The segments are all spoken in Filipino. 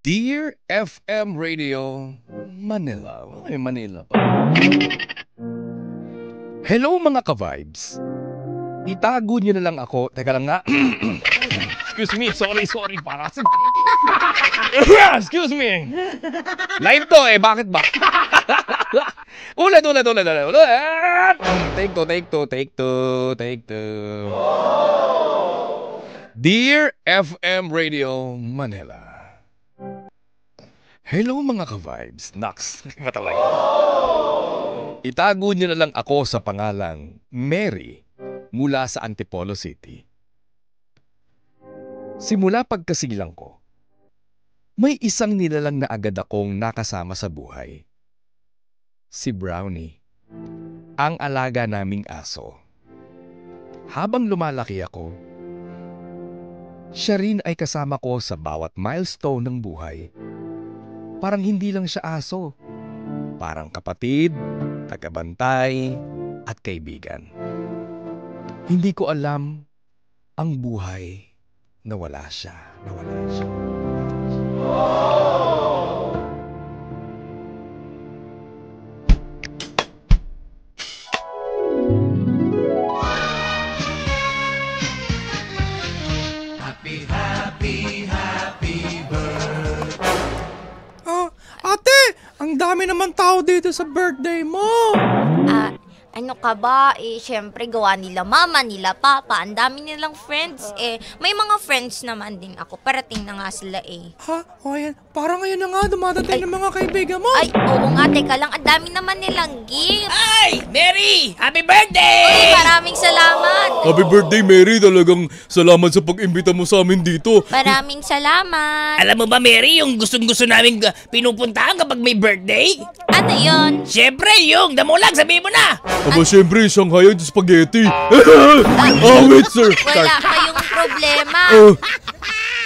Dear FM Radio Manila. Ay, Manila pa. Hello mga ka-vibes. Itago niyo na lang ako. Teka lang nga. Excuse me. Sorry. Excuse me. Live to eh. Bakit ba? Ulit. Take two. Dear FM Radio Manila. Hello mga ka-vibes. Nox. Matawag. Itago niyo na lang ako sa pangalang Mary mula sa Antipolo City. Simula pagkasilang ko, may isang nilalang na agad akong nakasama sa buhay. Si Brownie, ang alaga naming aso. Habang lumalaki ako, siya rin ay kasama ko sa bawat milestone ng buhay. Parang hindi lang siya aso. Parang kapatid, tagabantay, at kaibigan. Hindi ko alam ang buhay na wala siya. Ate, ang dami naman tao dito sa birthday mo. Ano ka ba? Siyempre gawa nila mama, nila papa. Ang dami nilang friends. May mga friends naman din ako. Parating na nga sila Ha? O yan, parang ngayon na nga dumadating ng mga kaibigan mo. Ay, oo nga, teka lang. Ang dami naman nilang gift. Ay, Mary! Happy birthday! Uy, maraming salamat. Happy birthday, Mary. Talagang salamat sa pag-imbita mo sa amin dito. Maraming salamat. Alam mo ba, Mary, yung gustong-gusto namin pinupuntahan kapag may birthday? Ano yun? Siyempre, yung damulag, sabihin mo na! Aba, syempre, Shanghai at spaghetti. Wait, sir. Wala kayong problema.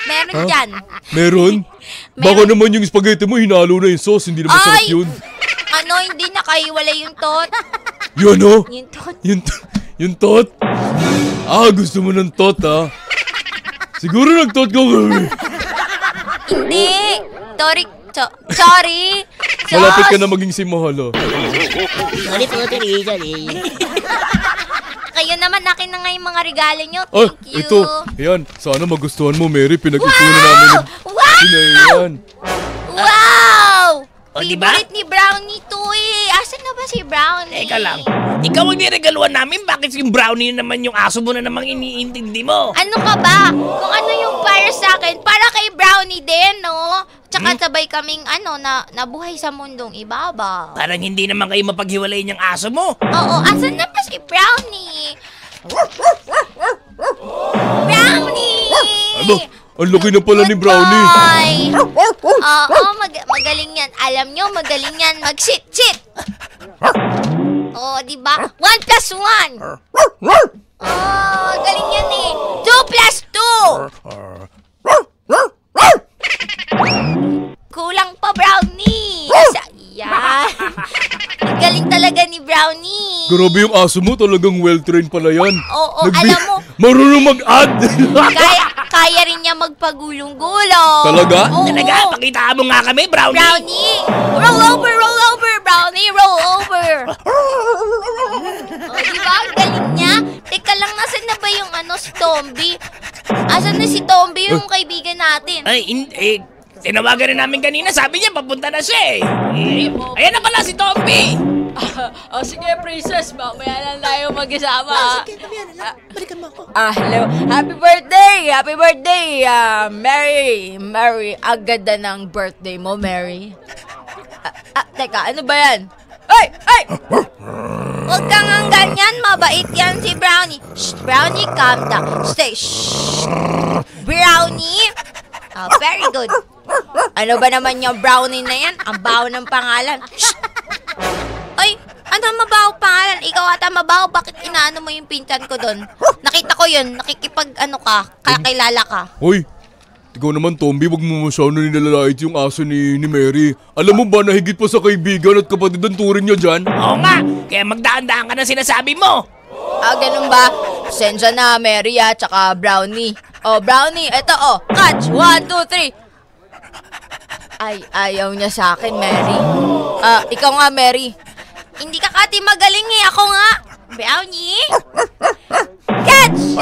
Meron dyan. Meron? Baka naman yung spaghetti mo, hinalo na yung sauce. Hindi na masarap yun. Hindi nakaiwalay yung tot. Yun, oh? Yung tot. Yung tot? Gusto mo ng tot, ha? Siguro nag-tot ka. Hindi. Sorry. Malapit ka na maging si Mahalo. Sorry. Kayo naman, akin na nga yung mga regalo nyo. Thank you. Ito. Ayan, sana magustuhan mo, Mary. Pinag-ipunan namin yung pinayan. Wow! O, diba? Favorite ni Brownie to eh. Asan na ba si Brownie? Teka lang. Ikaw ang niregaluhan namin. Bakit yung Brownie naman yung aso mo na namang iniintindi mo? Ano ka ba? Kung ano yung para sa akin, para kay Brownie din, no? Tsaka sabay kaming nabuhay sa mundong ibabaw. Parang hindi naman kayo mapaghiwalay niyang aso mo. Oo, asan na ba si Brownie? Brownie! Ano? Ang laki na pala ni Brownie. Oo, magaling yan. Alam nyo, magaling yan mag-sit-sit. Oo, diba? 1 plus 1. Galing yan eh. 2 plus 2. Kulang pa, Brownie. Yan. Galing talaga ni Brownie. Grabe yung aso mo, talagang well-trained pala yan. Oo, alam mo. Marunong mag-add. Kaya rin niya magpagulong-gulong. Talaga? Oo. Talaga? Pakita mo nga kami, Brownie. Brownie! Roll over, Brownie! Roll over! Diba? Ang galing niya. Teka lang, nasan na ba yung si Tomby? Asan na si Tomby, yung kaibigan natin? Tinawagan na namin kanina. Sabi niya, papunta na siya Ayan na pala si Tomby. Sige, princess. Mamaya lang tayo mag-isama. Sige, balikan mo ako. Hello. Happy birthday, Mary. Agad na ng birthday mo, Mary. Teka, ano ba yan? Ay! Huwag kang ang ganyan. Mabait yan si Brownie. Shh, Brownie, calm down. Stay. Shh. Brownie. Very good. Ano ba naman yung Brownie na yan? Ang baho ng pangalan. Shh. Ay, ano mabaho pangalan? Ikaw ata mabaho. Bakit inaano mo yung pinsan ko doon? Nakita ko yun. Kakilala ka. Hoy, ikaw naman, Tomby, wag mo masyado nilalait yung aso ni Mary. Alam mo ba na higit pa sa kaibigan at kapatid ang turing niya dyan? Oo nga. Kaya magdaan-daan ka na sinasabi mo. Ganun ba? Pasensya na, Mary tsaka Brownie. Brownie, eto catch. 1, 2, 3. Ay, ayaw niya sa akin, Mary. Ikaw nga, Mary. Hindi ka kati magaling eh. Ako nga. Brownie. Catch!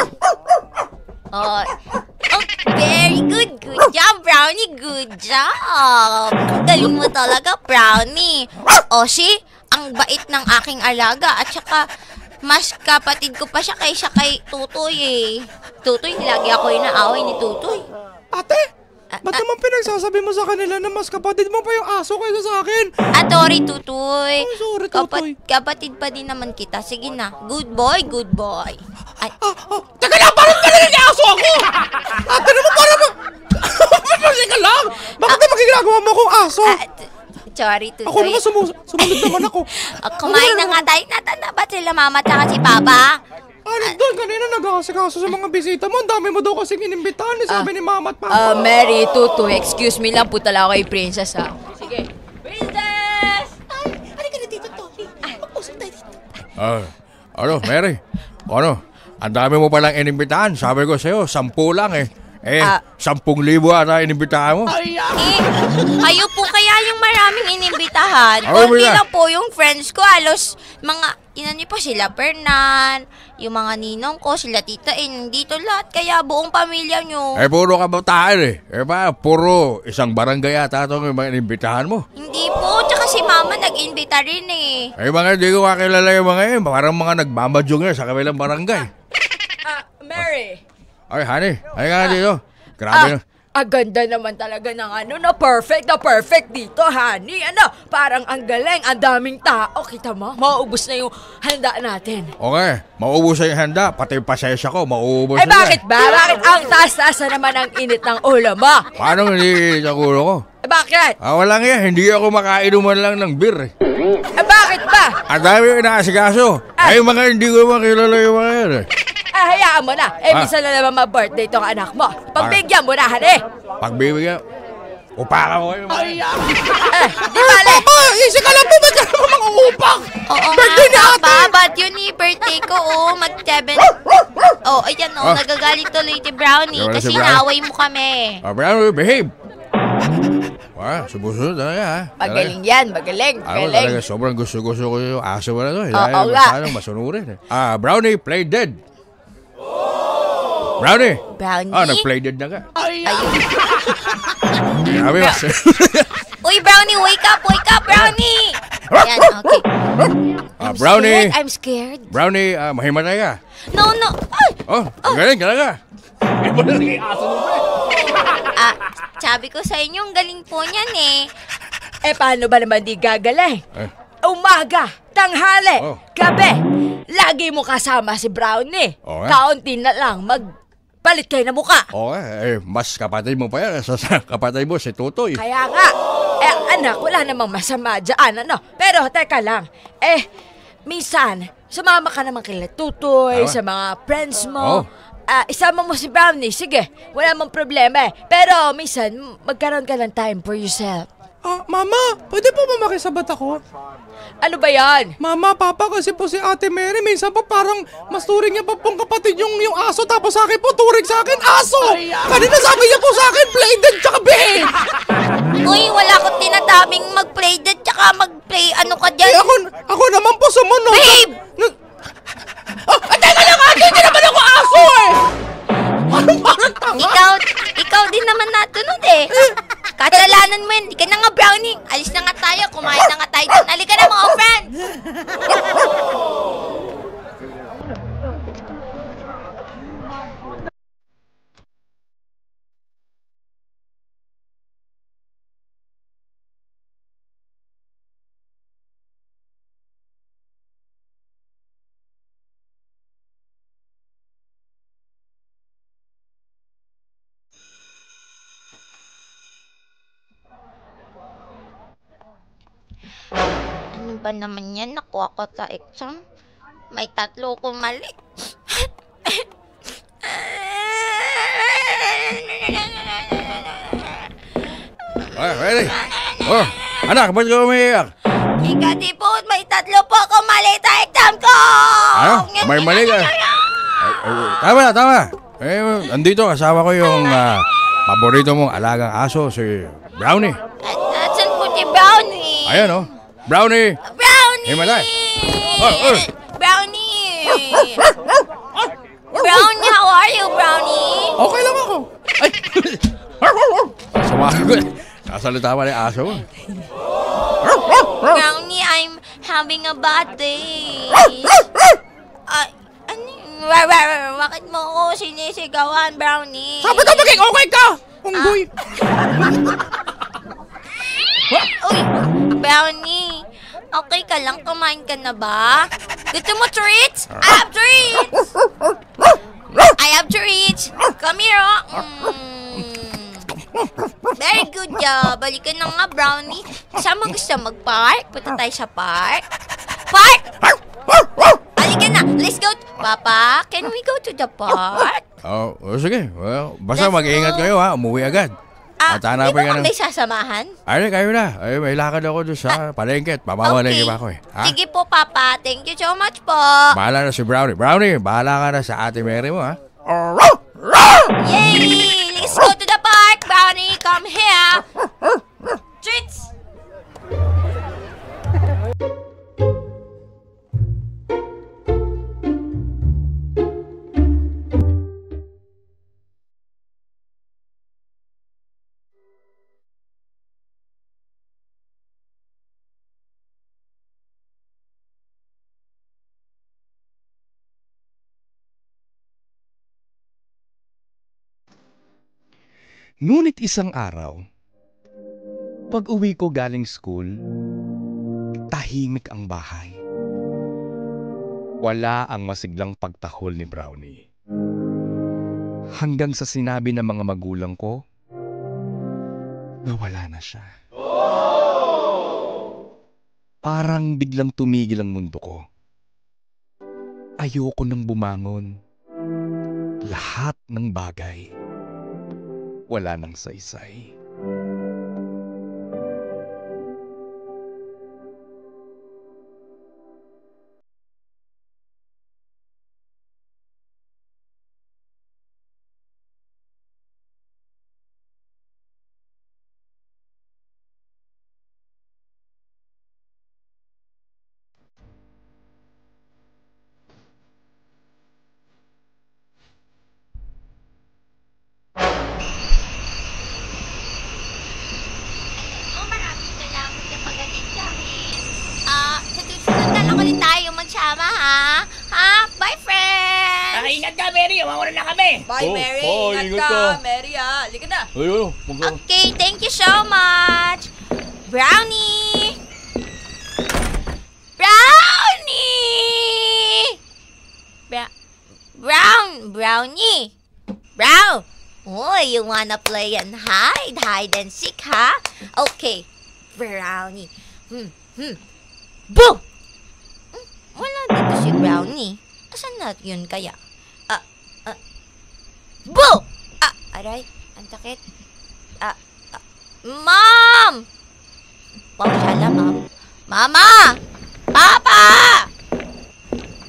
Oh, very good. Good job, Brownie. Good job. Galing mo talaga, Brownie. O, ang bait ng aking alaga. At saka, mas kapatid ko pa siya kaysa kay Tutoy eh. Tutoy, lagi ako inaaway ni Tutoy. Ate, ba't naman pinagsasabi mo sa kanila na mas kapatid mo pa yung aso kaysa sa akin? Sorry, Tutoy. Ay, sorry, Tutoy. Kapatid pa din naman kita. Sige na. Good boy, good boy. Ay, Teka lang, parang galing yung aso ako! Ate naman, parang Teka lang! Bakit naman ginagawa mo akong aso? sorry, Tutoy. Ako naman sumunod naman ako. Kumain na nga tayo. Natanda ba sila mama at si papa? Doon, kanina nag-aasikaso sa mga bisita mo. Ang dami mo daw kasing inimbitahan, sabi ni Mama at Papa. Mary, Tutoy, excuse me lang po talaga kay Princess, ha? Sige. Princess! Halika na dito, Toby. Mag-usap tayo dito. Mary? Ang dami mo palang inimbitahan. Sabi ko sa'yo, 10 lang eh. 10,000 ata inimbitahan mo. Kayo po kaya yung maraming inimbitahan. Ay, Konti wala. lang po yung friends ko. Halos mga, inani pa sila Fernan, yung mga ninong ko, sila tita dito lahat. Kaya buong pamilya nyo. Puro kabataan eh. Puro isang barangay ata itong mga inimbitahan mo. Hindi po, tsaka si mama nag-invita rin eh. Mga hindi ko kakilala yung mga yun. Parang mga nagmamadyong yun sa kabilang barangay. Mary. Ay, honey, ay nga dito. Grabe na. Ang ganda naman talaga ng na perfect dito, honey. Parang ang galing, ang daming tao. Kita mo, mauubos na yung handa natin. Okay, mauubos yung handa. Pati yung pasensya ko, mauubos Ay, na bakit ba? Bakit ang taas-taas na naman ang init ng ulo mo? Paano hindi sa ulo ko? Bakit? Walang yan, hindi ako makainuman lang ng beer eh. Bakit ba? Ang dami yung inaasikaso. Ay, mga hindi ko makilala yung mga yan eh. Hayaan mo na. Minsan na naman ma-birthday tong anak mo. Pagbigyan mo na, honey. Pagbibigyan, upakan ko kayo. Di bale. Isip ka lang po, ba't ka naman mga upak? Oo Birthday ni nga, ate. Papa. Ba't yun birthday ko? Mag-7. Ayan nagagalit tuloy si Brownie. Wala Kasi si Brownie. naaway mo kami. Brownie, behave. Sumusunod talaga ha. Magaling yan, magaling. Talaga, sobrang gusto-gusto ko yung aso mo na to. Oo nga. Masyadong masunurin eh. Brownie, play dead. Brownie! Brownie? Nag-play dead na ka. Ayun. Grabe mas. Uy, Brownie, wake up, Brownie! Ayan, okay. Brownie! I'm scared. Brownie, mahimatay ka. No. Ay! Galing talaga. Iba na rin yung aso mo, pre. Sabi ko sa inyo, ang galing po niyan eh. Paano ba naman di gagaling? Umaga, tanghali, gabi, lagi mo kasama si Brownie. Kaunti na lang, magpalit kayo na mukha. Mas kapatid mo pa yan sa kapatid mo si Tutoy. Kaya nga, anak, wala namang masama dyan, Pero teka lang, minsan, sumama ka naman kila Tutoy, sa mga friends mo. Isama mo si Brownie, sige, wala namang problema eh. Pero minsan, magkaroon ka ng time for yourself. Mama, pwede po ba makisabat ako? Ano ba yan? Mama, Papa, kasi po si Ate Mary, minsan po parang mas turing niya pa pong kapatid yung aso, tapos sa akin po turing sa akin aso! Kanina sabi niya po sa akin, play dead tsaka behave! Uy, wala akong tinatawing mag-play dead tsaka mag-play ka dyan. Ako naman po sumunod. Babe! Teka lang, Ate, hindi naman ako aso eh! Parang tanga! Ikaw din naman natunod eh. Kasalanan mo yun. Hindi ka na nga, Brownie. Alis na nga tayo. Kumain na nga tayo dun. Halika na, mga friends. Ano ba naman yan? Nakuha ko sa exam. May 3 kong mali. Ready? Anak, ba't ka umiiyak? Ikatipot, may 3 po akong mali sa exam ko! May mali ka? Tama. Andito kasama ko yung paborito mong alagang aso, si Brownie. Nasaan po si Brownie? Ayan oh. Brownie. Brownie! Himalay. Oh. Brownie! Brownie, how are you, Brownie? Okay lang ako. Ay! Sama ko. Nasalita pa na yung aso. Brownie, I'm having a bad day. Bakit mo ako sinisigawan, Brownie? Sabi ko maging okay ka! Unggoy! Uy, Brownie, okay ka lang? Kumain ka na ba? Gusto mo treats? I have treats! I have treats! Come here, oh. Very good job. Balikan na nga, Brownie. Saan mo gusto mag-park? Punta tayo sa park. Park! Balikan na. Let's go. Papa, can we go to the park? Oh, sige. Well, basta Let's mag-iingat go. kayo ha. Umuwi agad. At Di hanapin ba ka ng... kami sasamahan? Ay, kayo na. Ay, may lakad ako doon sa palengke. Pamamalengke pa ako eh. Ha? Sige po, Papa. Thank you so much po. Bahala na si Brownie. Brownie, bahala ka na sa Ate Mary mo ha. Yay! Let's go to the park, Brownie. Come here. Treats. Ngunit isang araw, pag-uwi ko galing school, tahimik ang bahay. Wala ang masiglang pagtahol ni Brownie. Hanggang sa sinabi ng mga magulang ko, na wala na siya. Parang biglang tumigil ang mundo ko. Ayoko nang bumangon. Lahat ng bagay wala nang saysay. Maraming salamat sa pagdating sa akin. Sa susunod na lang ulit tayo magsama, ha? Ha? Bye, friends! Ingat ka, Mary. Umauna na kami. Bye, Mary. Ingat ka. Mary, ha. Halika na. Okay, thank you so much. Brownie! Brownie! Brownie! Brown! Oh, you wanna play and hide and seek, ha? Okay, Brownie. Boom! Wala dito si Brownie. Asan na yun kaya? Boo! Aray, ang sakit. Mom! Wow, shala, Mom. Mama! Papa!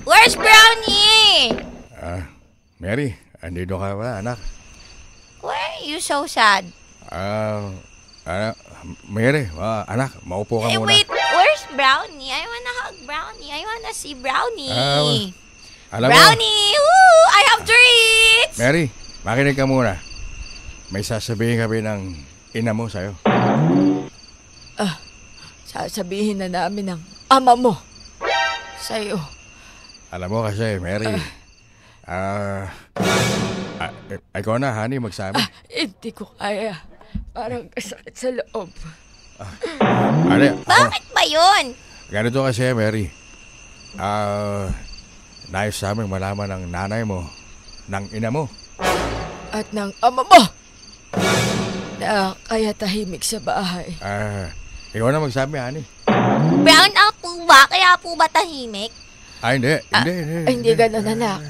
Where's Brownie? Mary, andito ka ba, anak? Why are you so sad? Mary, anak, maupo ka muna. Wait, where's Brownie? I wanna hug Brownie. I wanna see Brownie. Alam mo, Brownie! Woo! I have treats! Mary, makinig ka muna. May sasabihin kami ng ina mo sa'yo. Sasabihin na namin ng ama mo sa'yo. Alam mo kasi, Mary, ikaw na, honey, magsabi. Hindi ko kaya. Parang kasakit sa loob. Bakit ba yun? Ganito kasi, Mary. Nais sa aming malaman ng nanay mo, ng ina mo. At ng ama mo na kaya tahimik sa bahay. Ikaw na magsabi, honey. Brown out po ba? Kaya po ba tahimik? Hindi. Hindi ganun, anak.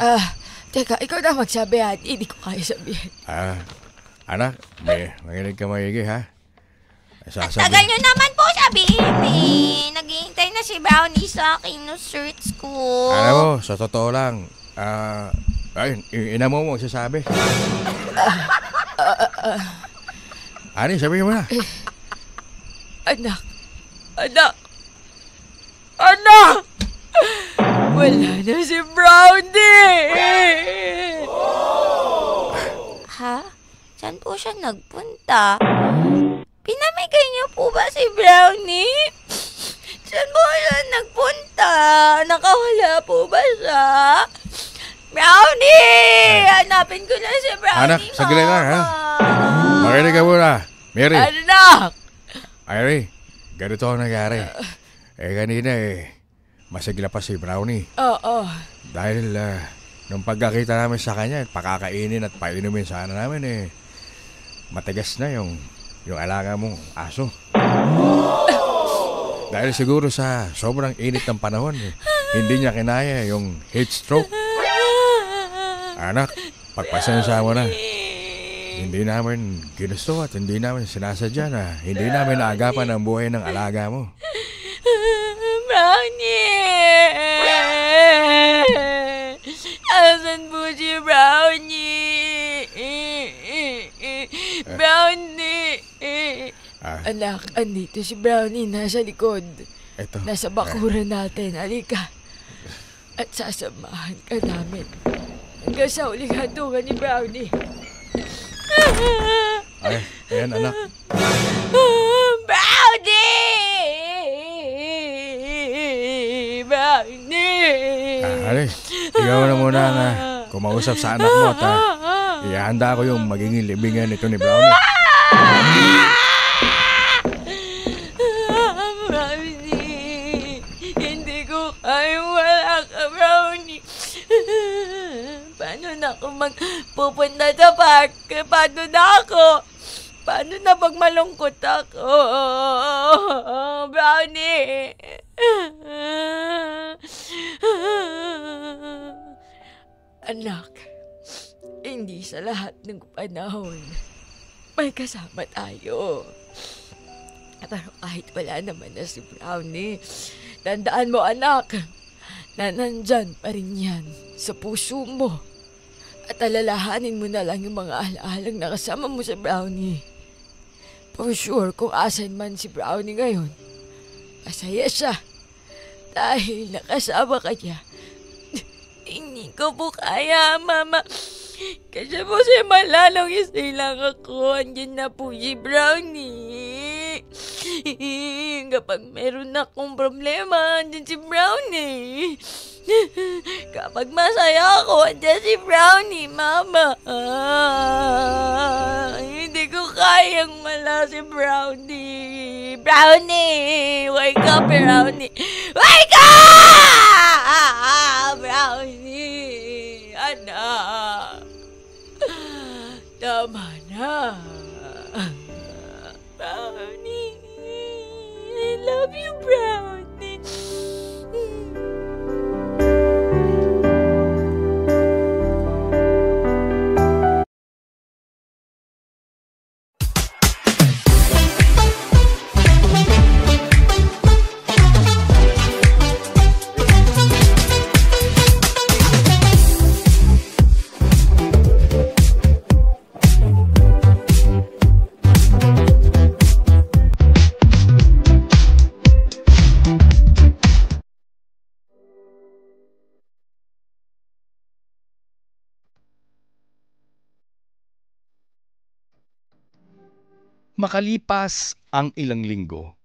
Teka, ikaw na magsabi, ha? Hindi ko kaya sabihin. Anak, makinig ka maigi, ha? Tagal nyo naman po sabihin, eh. Naghihintay na si Brownie sa akin no shirts ko. Alam mo, sa totoo lang, ina mo magsasabi. Honey, sabihin mo na. Anak! Anak! Anak! Wala na si Brownie! Ha? Saan po siya nagpunta? Pinamigay niyo po ba si Brownie? Saan po siya nagpunta? Nakawala po ba siya? Brownie! Hanapin ko na si Brownie, Anak, saglit lang, ha? Mama. Makinig ka muna. Mary, Anak! Irene, ganito ang nangyari. Kanina masigla pa si Brownie. Oo. Dahil nung pagkakita namin sa kanya, pakakainin at painumin sana namin matigas na yung alaga mong aso. Dahil siguro sa sobrang init ng panahon, hindi niya kinaya yung heat stroke. Anak, pagpasensya mo na. Hindi namin ginusto at hindi namin sinasadya na hindi namin naagapan ang buhay ng alaga mo. Brownie! Asan po si Brownie? Brownie! Anak, andito si Brownie. Nasa likod. Ito. Nasa bakuran natin. Halika. At sasamahan ka namin. Hanggang sa uling hantungan ni Brownie. Ay, ayan anak. Brownie! Brownie! Ali, ikaw na muna na kumausap sa anak mo at ihanda ko yung magiging libingan nito ni Brownie. Brownie! Hindi ko kayang wala ka, Brownie. Paano na ako magpupunta sa park? Paano na ako? Paano na pag malungkot ako? Brownie! Anak, hindi sa lahat ng panahon may kasama tayo. Pero kahit wala naman na si Brownie, tandaan mo anak, na nandyan pa rin yan sa puso mo. At alalahanin mo na lang yung mga alaalang nakasama mo sa Brownie. For sure, kung asan man si Brownie ngayon, masaya siya. Dahil nakasama ka niya. Hindi ko po kaya, Mama. Kasi po si malalong isay lang ako. Andyan na po si Brownie. Kapag meron akong problema, andyan si Brownie. Kapag masaya ako, andyan si Brownie, Mama. Hindi ko kayang wala si Brownie. Brownie! Wake up, Brownie! Wake up! Brownie! Anak! Tama na. Brownie! I love you, Brownie! Makalipas ang ilang linggo,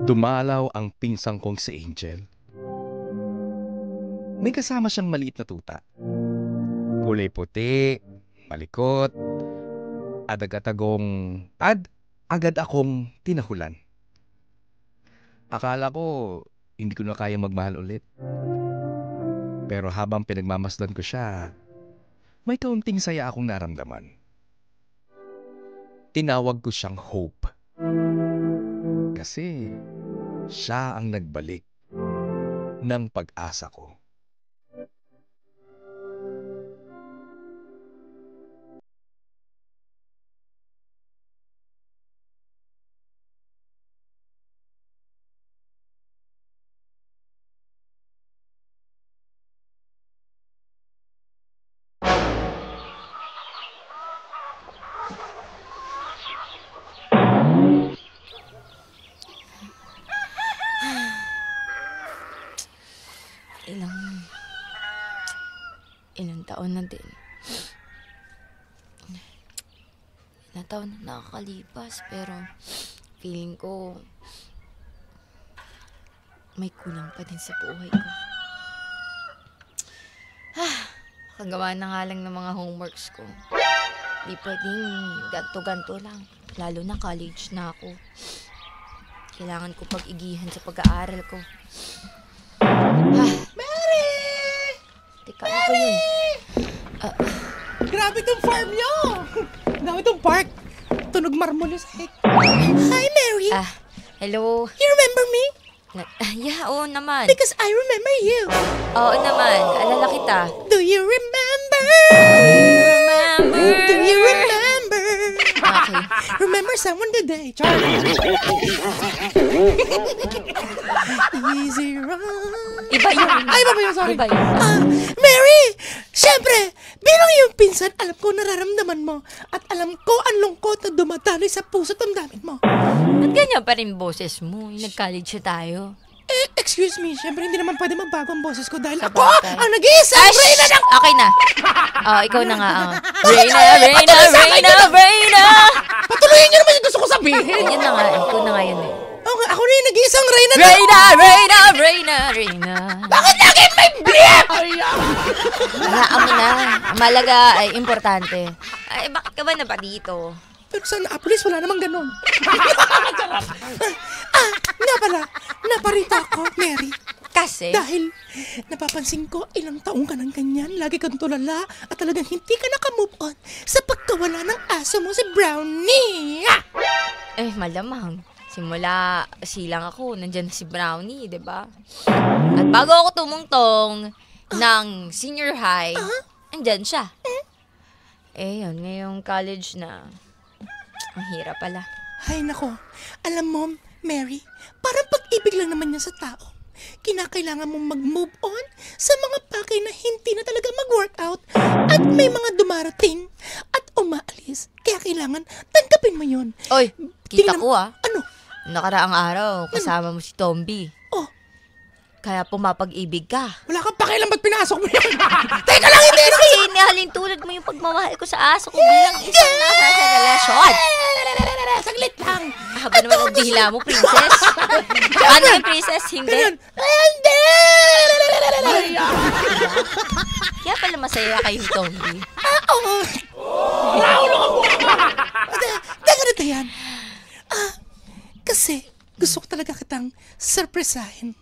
dumalaw ang pinsang kong si Angel. May kasama siyang maliit na tuta. Kulay puti, malikot, agad akong tinahulan. Akala ko hindi ko na kaya magmahal ulit. Pero habang pinagmamasdan ko siya, may kaunting saya akong naramdaman. Tinawag ko siyang Hope. Kasi siya ang nagbalik ng pag-asa ko. ilang taon na din. Ilang taon na nakakalipas, pero feeling ko may kulang pa din sa buhay ko. Kagawa na nga lang ng mga homeworks ko. Di pwedeng ganto-ganto lang. Lalo na college na ako. Kailangan ko pag-igihan sa pag-aaral ko. Mary! Teka, ano ba yun? Grabe tong farm niyo! Grabe tong park. Tunog marmol yung sahig. Hi, Mary! Hello? You remember me? Yeah, oo naman. Because I remember you. Oo naman, alala kita. Do you remember? Remember? Do you remember? Okay. Remember someone today, Charlie? Easy run. Iba yun. Ay, iba ba yun? Sorry. Iba yun. Mary! Siyempre, bilang iyong pinsan, alam ko nararamdaman mo. At alam ko ang lungkot na dumadaloy sa puso't damdamin mo. At ganyan pa rin boses mo. Nag-college na tayo. Excuse me, siyempre hindi naman pwede magbago ang boses ko dahil Sa ako bagay. ang nag-iisang reyna ng... Okay na. Ikaw na nga. Reyna! Patuloyin niyo naman yung gusto ko sabihin. Yun na nga. Ikaw na nga yun eh. Ako na yung nag-iisang reyna ng... Reyna! Bakit lagi may blip? Hayaan mo na. Malaga ay importante. Ay, bakit ka ba na ba dito? Pero sa Annapolis, wala namang ganun. Nga pala, naparita ako, Mary. Kasi? Dahil napapansin ko, ilang taong ka ng ganyan, lagi kang tulala at talagang hindi ka nakamove on sa pagkawala ng aso mo si Brownie. Malamang. Simula silang ako, nandyan na si Brownie, di ba? At bago ako tumungtong ng senior high, andyan siya. Yun, ngayong college na, ang hirap pala. Ay nako, alam mo, Mary, parang pag-ibig lang naman yan sa tao. Kinakailangan mong mag-move on sa mga bagay na hindi na talaga mag-workout at may mga dumarating at umaalis. Kaya kailangan tanggapin mo yun. Oy, kita ko Ano? Nakaraang araw, kasama mo si Tomby. Oh. Kaya pumapag-ibig ka. Wala kang pakialam ba't pinasok mo yun? Teka lang, hindi na! Kasi inihalin tulad mo yung pagmamahal ko sa aso ko bilang isang nasa sa relasyon. Saglit lang. Haba naman ang dihila mo, princess. Ano yung princess? Hindi. Hindi! Kaya pala masaya kayo ni Tomby. Oo. Naulo ka po! Teka rito yan. Kasi gusto ko talaga kitang surprisahin.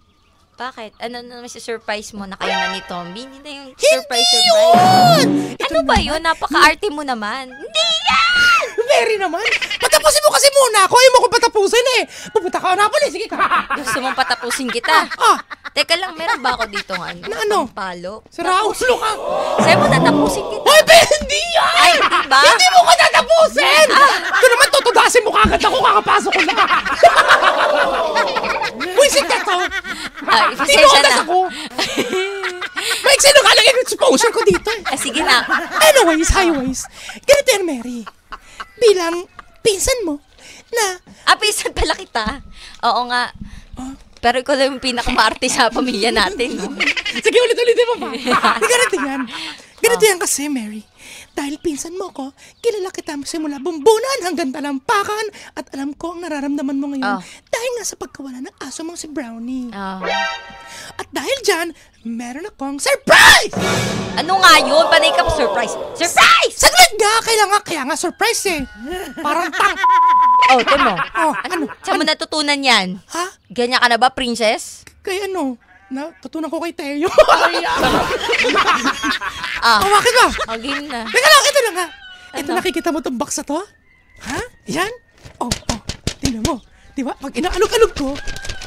Bakit? Ano naman si surprise mo na kayo na ni Tomby? Hindi na yung Hindi surprise. yun! Ano ba yun? Napaka-arte mo naman. Hindi yan! Very naman. Patapusin mo kasi muna ako. Ayaw mo ko patapusin eh. Pupunta ka na pala. Sige ka. Gusto mong patapusin kita. Teka lang, meron ba ako dito ng Na ano? palo? Si Raulo ka. Sa'yo mo tatapusin kita. Hoy, hindi yan! Ay, di ba? Hindi mo ko tatapusin! Ito naman, tutudasin mo kagad ako. Kakapasok ko na. Wisit ka to. Ay, pasensya na. Tinuodas ako. May sinungaling yung exposure ko dito eh. Sige na. Anyways, highways. Ganito yan, Mary. Bilang pinsan mo na... Pisan pala kita. Oo nga. Pero ikaw lang yung pinakamaarte sa pamilya natin. No? Sige, ulit-ulitin mo pa. Ganito yan. Ganito yan kasi, Mary. Dahil pinsan mo ko, kilala kita simula bumbunan hanggang talampakan at alam ko ang nararamdaman mo ngayon dahil nga sa pagkawala ng aso mong si Brownie. At dahil dyan, meron akong surprise! Ano nga yun? Panay ka pa surprise. Surprise! Saglit nga! Kaya nga surprise eh. Parang tang... Timo. Ano? Saan mo natutunan yan? Ha? Ganyan ka na ba, princess? Kaya ano? Natutunan ko kay Teo. Bakit ba? Game na. Teka lang, ito na nga. Ito nakikita mo itong box na to? Ha? Yan? Tingnan mo. Diba? Pag inaalog-alog ko,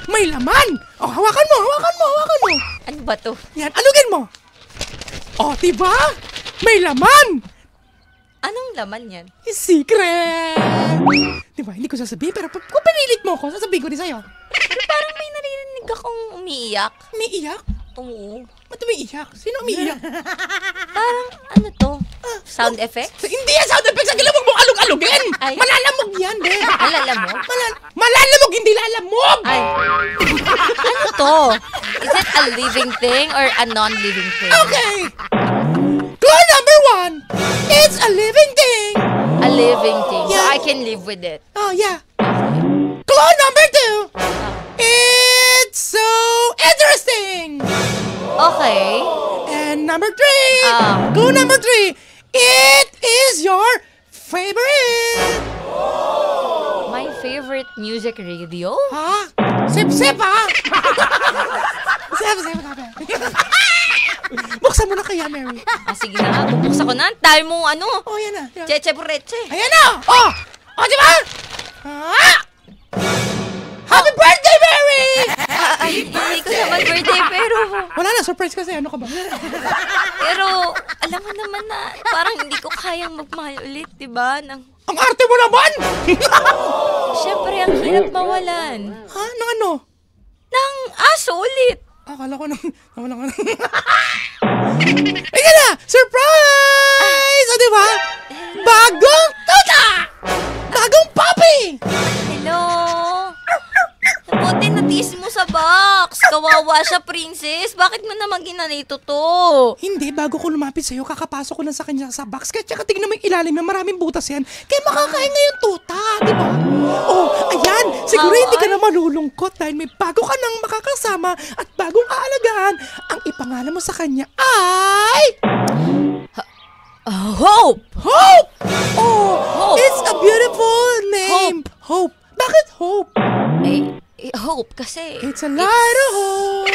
may laman. Hawakan mo. Ano ba to? Yan, alugin mo. Diba? May laman. Anong laman yan? Secret. Diba? Hindi ko sasabihin, pero kung pinilit mo ko, sasabihin ko din sa'yo. Pero parang may narinig akong umiiyak. Umiiyak? Oo. Ba't umiiyak? Sino umiiyak? Parang, ano to? Sound effect? Hindi yan sound effects. Ang lamog mong alug-alugin. Malalamog yan, be. Malalamog? Malalamog, hindi lalamog. Ay. Ano to? Is it a living thing or a non-living thing? Okay. Clue number 1. It's a living thing. A living thing. So Yeah. I can live with it. Oh, yeah. Clue number 2. It's so interesting. Okay. And number 3. Ah. Clue number 3. It is your favorite. My favorite music radio? Ha? Sip-sip, ha? Sip-sip, ha? Buksan mo na kaya, Mary. Sige na nga, bubuksan ko na. Tayo mo ano? Oh, yan na. Yan. Cheche Pureche. Ayan na! Oh! Oh, di ba? Ah! Happy birthday, Mary! Ay, hindi ko naman birthday, pero... Wala na, surprise kasi. Ano ka ba? Pero, alam mo naman na parang hindi ko kayang magmahal ulit, di ba? Ang arte mo naman! Siyempre, ang hirap mawalan. Ha? Nang ano? Ng aso ulit. Akala ko nang... Nawala ka na. Ayan na! Surprise! O, di ba? Bagong tuta! Bagong puppy! Hello? Buti natis mo sa box. Kawawa siya, princess. Bakit mo naman ginanito to? Hindi, bago ko lumapit sa'yo, kakapasok ko lang sa kanya sa box. Kaya tsaka tingnan mo yung ilalim na maraming butas yan. Kaya makakain na yung tuta, di ba? Oh, ayan! Siguro hindi ka na malulungkot dahil may bago ka nang makakasama at bagong aalagaan. Ang ipangalan mo sa kanya ay... Hope! Hope! Oh, Hope. it's a beautiful name. Hope. Bakit Hope? Hope kasi... It's a lot of hope.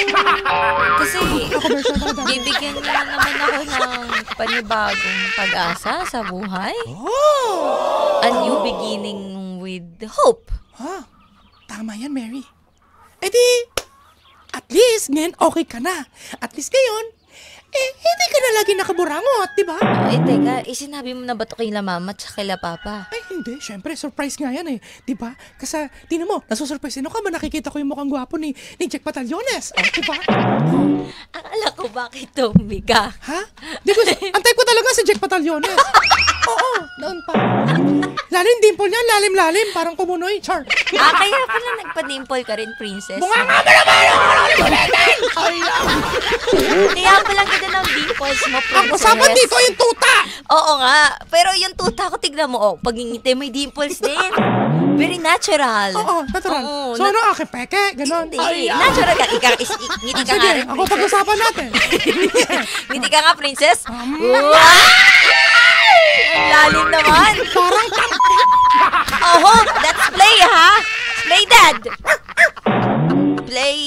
Kasi Commercial ba tayo? bibigyan niya naman ako ng panibagong pag-asa sa buhay. Oh! A new beginning with hope. Ah, tama yan, Mary. Eh di, at least ngayon okay ka na. At least ngayon, hindi ka na lagi nakaburangot, di ba? Teka, sinabi mo na ba ito kay la mama at kay la papa? Ay, hindi. Siyempre, surprise nga yan eh. Di ba? Kasi, tingnan mo, nasusurprise din ako ba nakikita ko yung mukhang gwapo ni Jack Batallones. Oh, di ba? Akala ko bakit tumiga. Ha? Di ko, ang type ko talaga si Jack Batallones. Oo, noon pa. Lalim dimple yan, lalim-lalim, parang kumunoy. Char. Kaya pala nagpa-dimple ka rin, princess. Bunga nga ba naman? Kaya pala ganda ng dimples mo, princess. Ang usapan dito yung tuta! Oo nga. Pero yung tuta ko, tignan mo, pag ngingiti, may dimples din. Very natural. Oo, natural. Oo, So ano, aking peke? Ganon. Hindi. Natural ka. Ngiti ka Sige, nga rin, ako princess. pag-usapan natin. Ngiti ka nga, princess. Wow! Ang lalim naman. Parang Oho, let's play, ha? Play dead. Play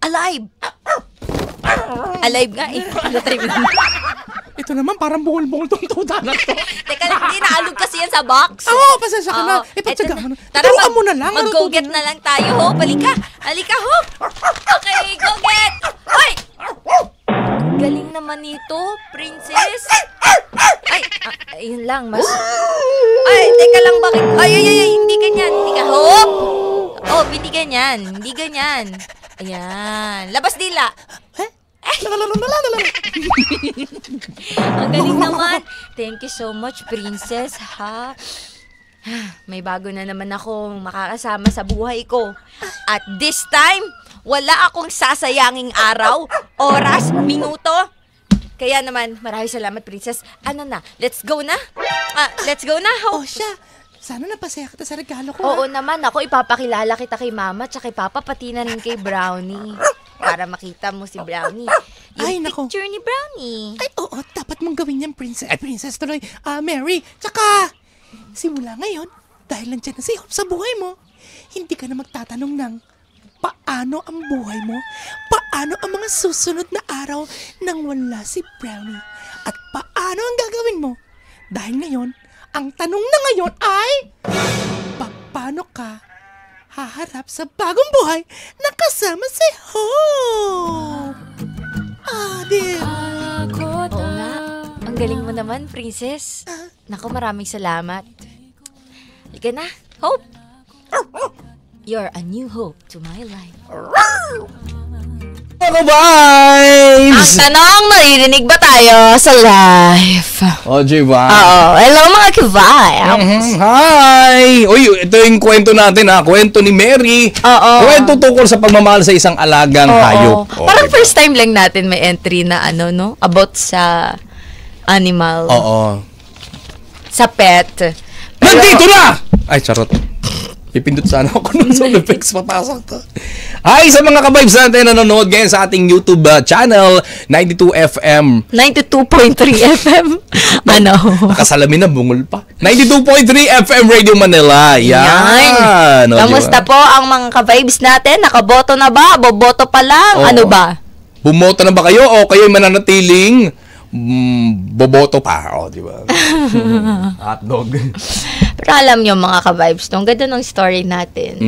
alive. Alive nga eh. Ano tayo? ito naman, parang bungol-bungol tong tuta na to. Teka, hindi naalog kasi yan sa box. Oo, pasensya ka na. Oo, Ipatsaga eto mo na. Tara, Turuan mo na lang. Mag-go-get na lang tayo, ho. Halika. Halika, ho. Okay, go-get. Hoy! Galing naman nito, princess. Ay, ayun lang, mas... Ay, teka lang, bakit? Ay, hindi ganyan. Hindi ka, hop! Oh, hindi ganyan. Hindi ganyan. Ayan. Labas dila. Ang galing naman. Thank you so much, princess, ha? May bago na naman akong makakasama sa buhay ko. At this time, wala akong sasayanging araw, oras, minuto. Kaya naman, maraming salamat, princess. Ano na? Let's go na? Let's go na, ho? Oh, siya. Sana napasaya kita sa regalo ko. Oo naman, ako ipapakilala kita kay mama tsaka kay papa, pati na rin kay Brownie. Para makita mo si Brownie. Yung Ay, nako. picture ni Brownie. Ay, oo, dapat mong gawin yan, princess. Princess tuloy. Mary. Tsaka, simula ngayon, dahil nandiyan na si Hope sa buhay mo, hindi ka na magtatanong ng paano ang buhay mo, paano ang mga susunod na araw nang wala si Brownie, at paano ang gagawin mo. Dahil ngayon, ang tanong na ngayon ay, paano ka haharap sa bagong buhay na kasama si Hope? Di Oo nga. Ang galing mo naman, princess. Naku, maraming salamat. Halika na, Hope. You're a new hope to my life. Mga vibes! Ang tanong, naririnig ba tayo sa live? O, diba? Oo. Hello mga ka-vibes. Hi! Uy, ito yung kwento natin ha. Kwento ni Mary. Oo. Kwento tungkol sa pagmamahal sa isang alagang hayop. O, Parang diba? first time lang natin may entry na no? About sa animal. Oo. Sa pet. Nandito na! Ay, charot. Pipindot sana ako nun sa effects papasok to. Hi sa mga ka-vibes natin na nanonood ngayon sa ating YouTube channel, 92 FM. 92.3 FM. Nakasalamin na, bungol pa. 92.3 FM Radio Manila. Yan. O, Kamusta diba? po ang mga ka-vibes natin? Nakaboto na ba? Boboto pa lang? Oo. Ano ba? Bumoto na ba kayo o kayo'y mananatiling boboto pa? O, di ba? Hotdog. Pero alam niyo mga ka-vibes, ang ganda ng story natin.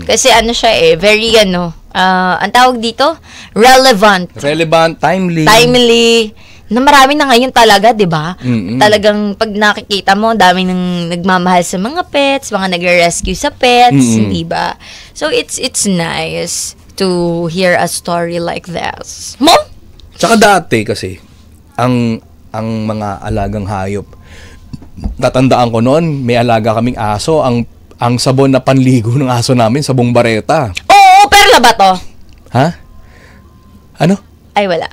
Kasi siya very ang tawag dito, relevant. Relevant, timely. Timely. Na marami na ngayon talaga, di ba? Talagang pag nakikita mo, dami nang nagmamahal sa mga pets, mga nagre-rescue sa pets, di ba? So it's nice to hear a story like this. Mo? Tsaka dati kasi, ang mga alagang hayop, tatandaan ko noon, may alaga kaming aso, ang sabon na panligo ng aso namin, sabong bareta. Oo, perla ba to? Ha? Ano? Ay, wala.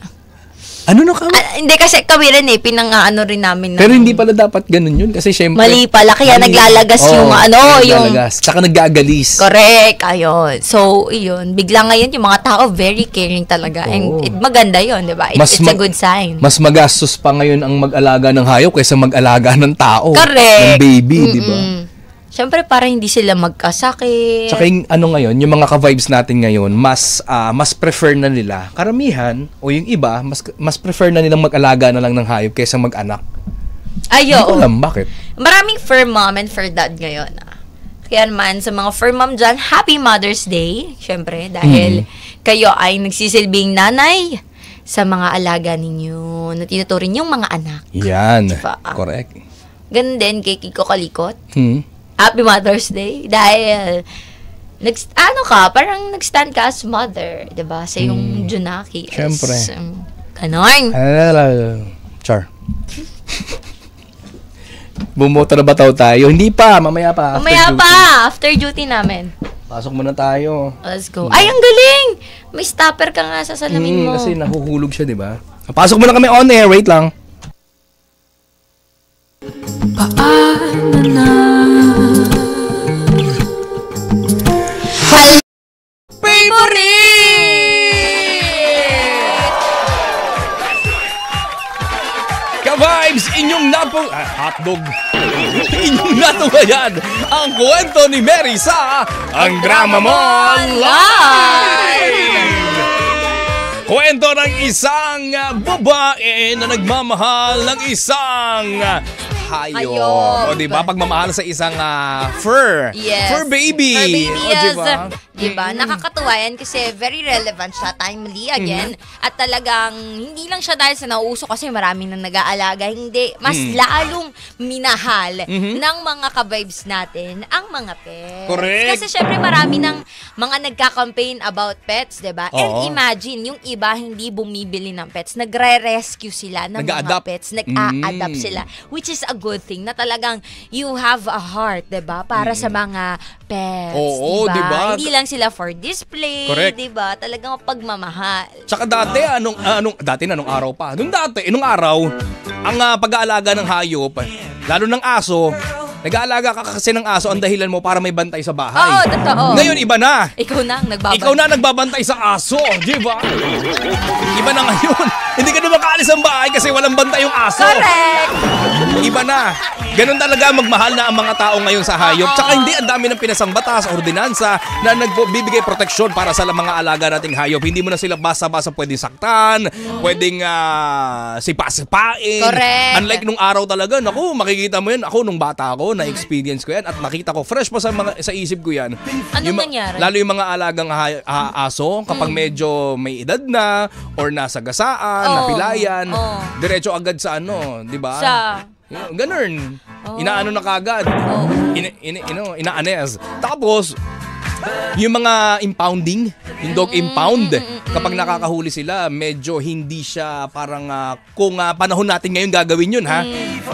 Ano na kami? Hindi kasi kami rin pinang-ano rin namin. Pero hindi pala dapat ganun yun kasi syempre Mali pala, kaya naglalagas yung naglalagas. Tsaka naggagalis. Correct, ayun. So, yun. Bigla ngayon yung mga tao very caring talaga. And maganda yun, di ba? It's a good sign. Mas magastos pa ngayon ang mag-alaga ng hayop kaysa mag-alaga ng tao. Correct. Ng baby, di ba? Siyempre, para hindi sila magkasakit. Tsaka yung ngayon, yung mga ka-vibes natin ngayon, mas prefer na nila, karamihan, o yung iba, mas prefer na nilang mag-alaga na lang ng hayop kaysa mag-anak. Ayo. Hindi ko alam bakit. Maraming fur mom and fur dad ngayon. Kaya naman, sa mga fur mom dyan, Happy Mother's Day. Siyempre, dahil kayo ay nagsisilbing nanay sa mga alaga ninyo na tinuturing yung mga anak. Yan. Diba? Correct. Ganun din kay Kiko Kalikot. Happy Mother's Day dahil parang nag-stand ka as mother, 'di ba? Sa yung Junaki. Siyempre. Ganon. Char. Bumoto na ba tayo? Hindi pa, mamaya pa. Mamaya pa, after duty namin. Pasok muna tayo. Let's go. Ay, ang galing! May stopper ka nga sa salamin mo. Kasi nahuhulog siya, di ba? Pasok muna kami on air, wait lang. Paano na? Ka-vibes, inyong hotdog. Inyong natubayan ang kwento ni Mary sa Ang Drama Mo Live! Kwento ng isang babae na nagmamahal ng isang hayop. O, diba? Pagmamahal sa isang fur. Yes. Fur baby. Fur baby, O, yes. diba? Diba? Nakakatuwa yan kasi very relevant siya, timely again. At talagang, hindi lang siya dahil sa nauuso kasi maraming nang nag-aalaga. Hindi. Mas lalong minahal ng mga ka-vibes natin ang mga pets. Correct. Kasi syempre marami ng mga nagka-campaign about pets, diba? And imagine, yung iba hindi bumibili ng pets. Nagre-rescue sila ng mga Nag-a-adopt. pets. Nag-a-adapt sila. Which is a good thing na talagang you have a heart, diba? Para sa mga pets. Oo, diba? Hindi lang sila for display, Correct. diba? Talagang pagmamahal. Tsaka dati, anong araw pa? Nung araw, ang pag-aalaga ng hayop, lalo ng aso, nag-aalaga ka kasi ng aso, ang dahilan mo para may bantay sa bahay. Oo, totoo. Ngayon, iba na. Ikaw na ang nagbabantay. Ikaw na nagbabantay sa aso, di ba? Iba na ngayon. Hindi ka na makaalis ang bahay kasi walang bantay yung aso. Correct! Iba na. Ganun talaga magmahal na ang mga tao ngayon sa hayop. Tsaka hindi, ang dami ng pinasang batas, ordinansa na nagbibigay proteksyon para sa mga alaga nating hayop. Hindi mo na sila basa-basa pwedeng saktan, pwedeng sipa-sipain. Correct. Unlike nung araw talaga, naku, makikita mo yan. Ako, nung bata ako, na-experience ko yan at nakita ko, fresh pa sa isip ko yan. Anong nangyari? Lalo yung mga alagang aso, kapag medyo may edad na, or nasa gasaan, napilayan, diretso agad sa di ba? Ganun. Inaano na kagad. Inaanes. Tapos, yung mga impounding, yung dog impound, kapag nakakahuli sila, medyo hindi siya parang kung panahon natin ngayon gagawin yun, ha?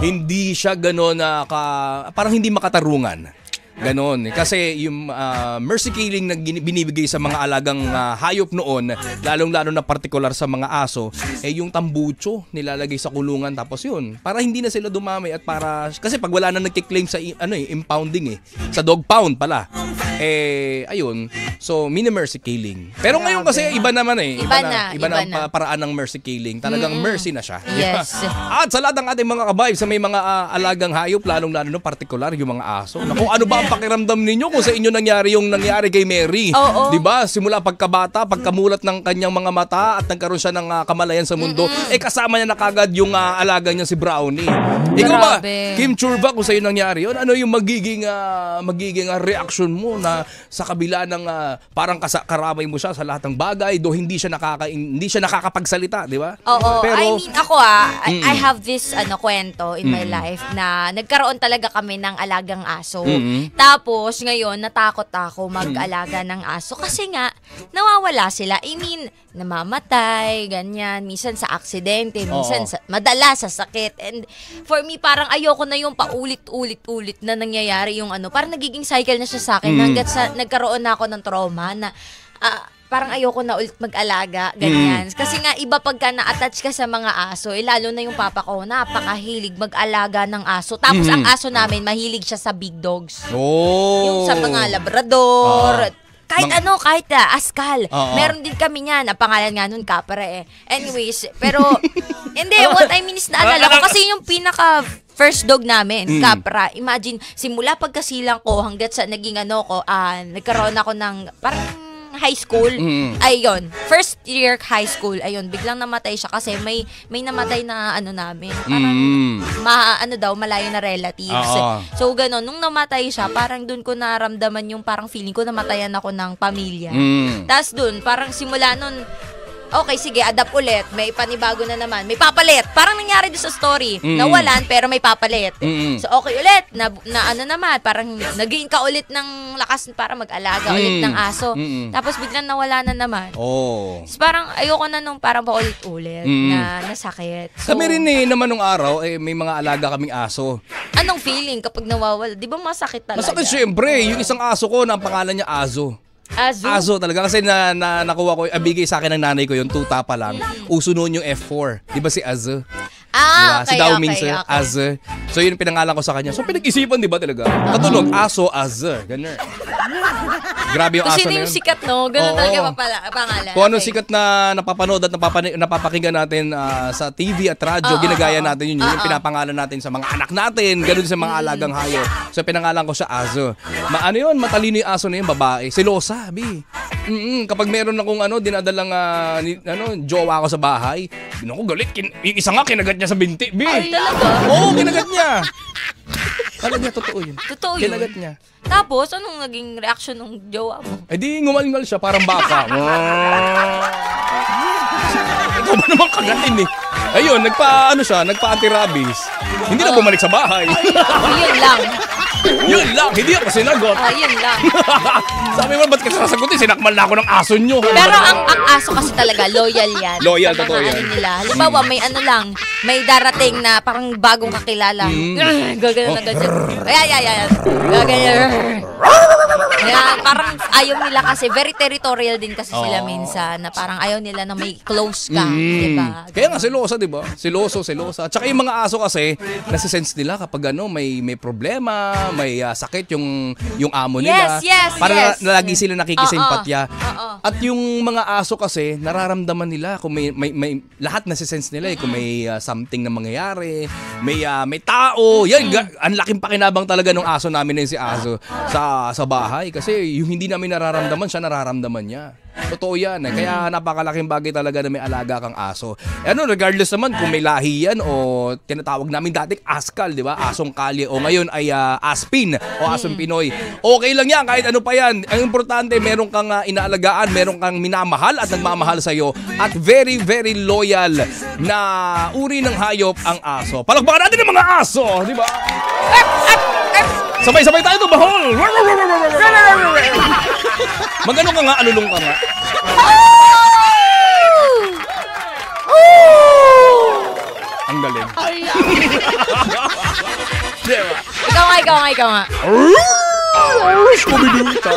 Hindi siya gano'n parang hindi makatarungan. Ganon. Kasi yung mercy killing na binibigay sa mga alagang hayop noon, lalong-lalo na partikular sa mga aso, yung tambucho nilalagay sa kulungan tapos yun. Para hindi na sila dumami at para... Kasi pag wala na nagkiklaim sa impounding sa dog pound pala. Ayun. So, mercy killing. Pero ngayon kasi iba naman Iba na ang paraan ng mercy killing. Talagang mercy na siya. Yes. At sa lahat ng ating mga kabayan, sa may mga alagang hayop, lalong-lalo na partikular yung mga aso. Naku, ano ba ang pakiramdam ninyo kung sa inyo nangyari yung nangyari kay Mary? Oo. 'Di ba? Simula pagkabata, pagkamulat ng kanyang mga mata at nagkaroon siya ng kamalayan sa mundo, kasama niya na kagad yung alaga niya si Brownie. Ikaw ba, Kim Churba, kung sa iyo nangyari yun, ano yung magiging reaction mo na sa kabila ng parang karamay mo siya sa lahat ng bagay, do hindi siya nakakapagsalita, 'di ba? Oo. Pero, I mean, ako I have this kwento in my life na nagkaroon talaga kami ng alagang aso. Tapos, ngayon, natakot ako mag-alaga ng aso kasi nga, nawawala sila. I mean, namamatay, ganyan. Minsan sa aksidente, minsan madalas sa sakit. And for me, parang ayoko na yung paulit-ulit na nangyayari yung parang nagiging cycle na siya sa akin hanggat sa nagkaroon na ako ng trauma na parang ayoko na ulit mag-alaga, ganyan. Kasi nga, iba pagka na-attach ka sa mga aso, lalo na yung papa ko, napakahilig mag-alaga ng aso. Tapos ang aso namin, mahilig siya sa big dogs. Yung sa mga labrador, kahit askal. Meron din kami niyan. Ang pangalan nga nun, Kapre. Anyways, pero, hindi, what I mean is naalala ko, kasi yung pinaka first dog namin, Kapra. Imagine, simula pagkasilang ko, hanggat sa naging nagkaroon ako ng, parang, high school. Ayun. First year high school. Ayun. Biglang namatay siya kasi may namatay na namin. Parang malayo na relatives. So, gano'n. Nung namatay siya, parang dun ko naramdaman yung parang feeling ko namatayan ako ng pamilya. Tapos dun, parang simula nun, okay, sige, adapt ulit. May panibago na naman. May papalit. Parang nangyari doon sa story. Nawalan, pero may papalit. So, okay ulit. Naman, parang nag-gain ka ulit ng lakas para mag-alaga ulit ng aso. Tapos biglang nawala na naman. So, parang ayoko na nung parang paulit-ulit na nasakit. So, kami rin naman nung araw, may mga alaga kaming aso. Anong feeling kapag nawawala? Di ba masakit talaga? Masakit syempre. Yung isang aso ko, na ang pangalan niya Azo. Azo talaga kasi nakuha ko, bigay sa akin ng nanay ko yung tuta pa lang. Uso noon yung F4. Di ba si Azo? Diba? Si Dao Ming Sir, Azo. So yun pinangalan ko sa kanya. So pinag-isipan, di ba talaga? Katunog, Aso, Azo. Ganun. Grabe yung aso na yun. Kasi yung sikat, no? Ganun talaga pangalan. Kung anong sikat na napapanood at napapakinggan natin sa TV at radyo, ginagaya natin yun. Yung pinapangalan natin sa mga anak natin, ganun sa mga alagang hayop. So pinangalan ko siya Azo. Matalino yung aso na yun, babae. Selosa, bi. Kapag meron akong dinadalang jowa ko sa bahay, ko galit. Yung isa nga, kinagat niya sa binti, bi. Ay, talaga? Oo, kinagat niya. Alam niya, totoo yun. Totoo yun? Kinagat niya. Tapos, anong naging reaction ng jowa mo? Di ngumal-ngal siya, parang baka. Ikaw ba naman kagatin Ayun, nagpa-anti-rabies. Hindi na bumalik sa bahay. Yun lang. Yun lang, hindi ako sinagot. Yun lang. Sabi mo, ba't ka sasagutin? Sinakmal na ako ng aso nyo. Pero ang aso kasi talaga, loyal yan. Loyal, totoo yan. Halimbawa, may darating na parang bagong kakilala. Gagano na ganyan. Ayan. Gagano. Parang ayaw nila kasi, very territorial din kasi sila minsan, na parang ayaw nila na may close ka. Diba? Kaya nga, selosa, diba? Selosa. Tsaka yung mga aso kasi, nasisense nila kapag may problema, may sakit yung amo nila. Yes. Para lagi sila nakikisimpatya. At yung mga aso kasi, nararamdaman nila kung may lahat nasisense nila kung may something na mangyayari, may tao. Yan, ang laking pakinabang talaga ng aso namin si Azo sa bahay kasi yung hindi namin nararamdaman, siya nararamdaman niya. Totoo yan. Kaya napakalaking bagay talaga na may alaga kang aso. Regardless naman kung may lahi yan o tinatawag namin dating askal, di ba? Asong kalye o ngayon ay aspin o asong Pinoy. Okay lang yan, kahit ano pa yan. Ang importante, meron kang inaalagaan, meron kang minamahal at nagmamahal sa'yo at very, very loyal na uri ng hayop ang aso. Palakpakan natin ang mga aso, di ba? Sabay-sabay tayo tumahol. Magano ka nga, alulong ka nga. Ang galing. Diba? Ikaw nga. Scooby-Doo ito.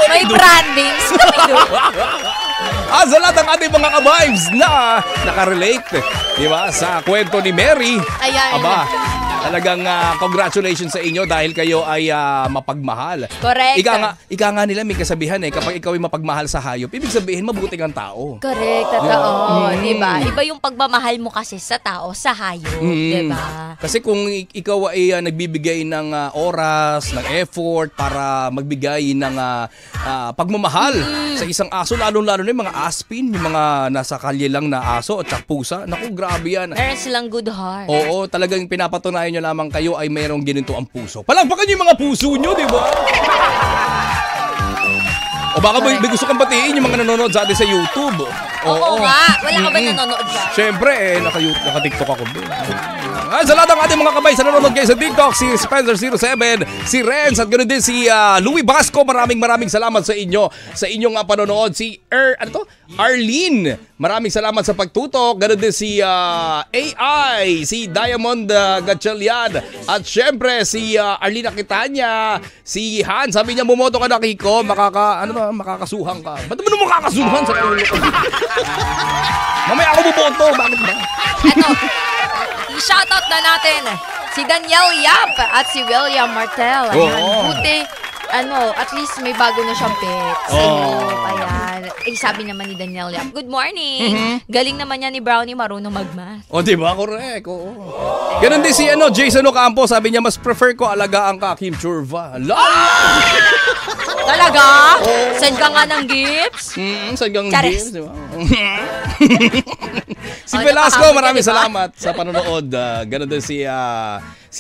May branding. Sa lahat ng ating mga ka-vibes na nakarelate, di ba, sa kwento ni Mary. Ayan. Aba, talagang congratulations sa inyo dahil kayo ay mapagmahal. Correct. Ika nga nila may kasabihan kapag ikaw ay mapagmahal sa hayop, ibig sabihin mabuti kang tao. Correct, totoo. Diba? Iba yung pagmamahal mo kasi sa tao, sa hayop. Diba? Kasi kung ikaw ay nagbibigay ng oras, ng effort para magbigay ng pagmamahal sa isang aso, lalo-lalo na yung mga aspin, yung mga nasa kalye lang na aso at pusa, naku, grabe yan. Meron silang good heart. Oo, talagang pinapatunayan nyo lamang kayo ay mayroong ginito ang puso. Palakpakan nyo yung mga puso nyo, di ba? O baka may gusto kang batiin yung mga nanonood sa atin sa YouTube. Oo nga. Wala ka ba nanonood ka? Siyempre, naka-TikTok ako. Sa lahat ng ating mga kabay sa nanonood kayo sa TikTok, si Spencer07, si Renz, at ganoon din si Louie Basco. Maraming salamat sa inyo. Sa inyong panonood. Si Arlene, maraming salamat sa pagtutok. Ganoon din si AI, si Diamond Gatchalian, at syempre si Arlene Aquitania, si Han. Sabi niya, bumoto ka na, Kiko, makakasuhan ka. Ba't mo naman makakasuhan sa ulo ko? Mamaya ako buboto. Bakit ba? Eto, i-shoutout na natin si Danielle Yap at si William Martel. Buti, at least may bago na siyang pet. Ayan. Sabi naman ni Danielle Yap, good morning. Galing naman niya ni Brownie, marunong magmath. Diba? Correct. Oo. Ganon din si Jason Ocampo. Sabi niya, mas prefer ko alagaan ka, Kim Churva. Talaga? Send ka nga ng gifts? Send ka ng Charis. gifts, diba? Si Velasco, maraming salamat sa panonood. Ganon din si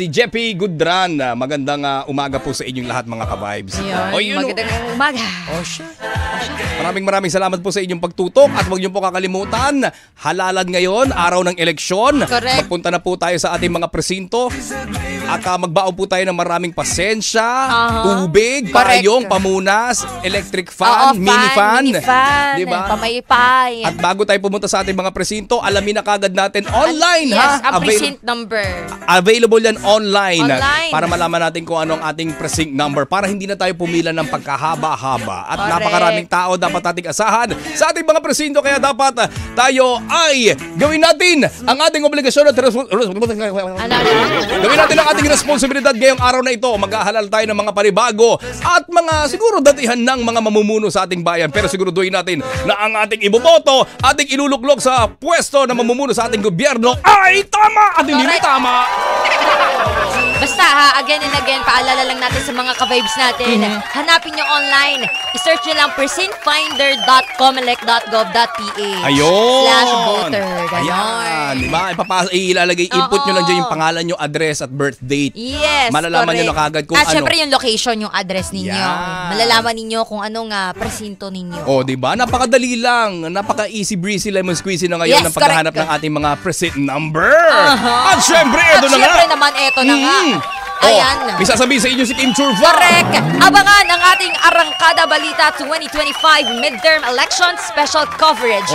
Jeppy Gudran. Magandang umaga po sa inyong lahat, mga ka-vibes. Magandang umaga. Maraming salamat po sa inyong pagtutok. At huwag niyo po kakalimutan, halalan ngayon, araw ng eleksyon. Correct. Magpunta na po tayo sa ating mga presinto. At magbaon po tayo ng maraming pasensya, tubig, payong, pamunas, electric fan, mini fan. Diba? Pamaypay. At bago tayo pumunta sa ating mga presinto, alamin na kagad natin online. Yes, ang precinct number. Available yan online. Para malaman natin kung ano ang ating precinct number, para hindi na tayo pumila ng pagkahaba-haba. At napakaraming tao dapat ating asahan sa ating mga presinto, kaya dapat tayo ay gawin natin ang ating obligasyon at gawin natin ang ating responsibilidad ngayong araw na ito. Maghahalal tayo ng mga panibago at mga siguro datihan ng mga mamumuno sa ating bayan, pero siguraduhin natin na ang ating iboboto, ating iluluklok sa pwesto na mamumuno sa ating gobyerno ay tama at hindi may tama. Basta again and again, paalala lang natin sa mga ka-vibes natin. Hanapin nyo online. I-search nyo lang precinctfinder.comelec.gov.ph /voter. Ayan. Diba? Ilalagay, input nyo lang dyan yung pangalan nyo, address at birth date. Yes, malalaman nyo na kagad kung at ano. syempre yung location, yung address ninyo. Yan. Malalaman ninyo kung anong presinto ninyo. Diba? Napakadali lang. Napaka-easy breezy lemon squeezy na ngayon ng paghahanap ng ating mga precinct number. At syempre, ito na nga. Syempre naman, ito na nga. Ayan. May sasabihin sa inyo si Kim Churva. Correct. Abangan ang ating Arangkada Balita 2025 Midterm Election Special Coverage.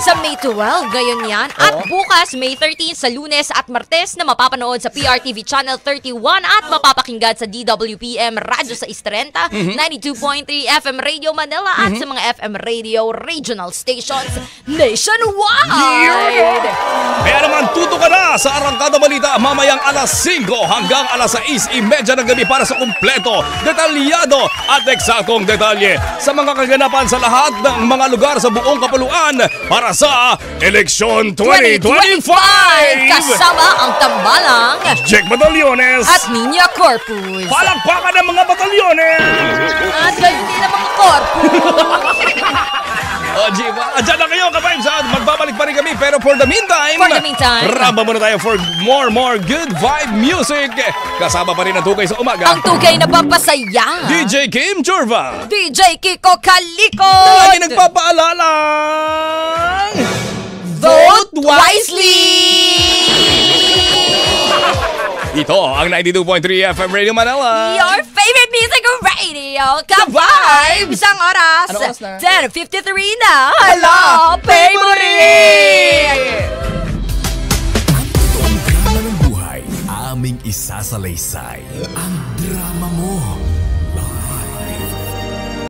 Sa May 12, ngayon yan. At bukas, May 13 sa Lunes at Martes na mapapanood sa PRTV Channel 31 at mapapakinggan sa DWPM Radyo sa 630, 92.3 FM Radio Manila at sa mga FM Radio regional stations nationwide. Kaya naman, tuto ka na sa Arangkada Balita mamayang alas 5 hanggang alas 6:30 ng gabi para sa kumpleto, detalyado at eksaktong detalye sa mga kaganapan sa lahat ng mga lugar sa buong kapuluan para sa Eleksyon 2025! Kasama ang tambalang Jack Batalyones at Niña Corpus. Palakpakan ng mga batalyones! At gayon din ang mga corpus. Jiva, andyan na kayo, ka-vibes. Magbabalik pa rin kami, pero for the meantime, ramba muna tayo for more good vibe music. Kasama pa rin ang Tugay sa Umaga. Ang tugay na papasaya. DJ Kim Churva. DJ Kiko Kaliko. Lagi nagpapaalala. Vote wisely! Ito ang 92.3 FM Radio Manila. Your favorite music radio, Ka-Vibes! Ang oras, Anong oras na? 10:53 na. Hala, favorite! Ang totoong drama ng buhay, aming isasalaysay. Ang drama mo.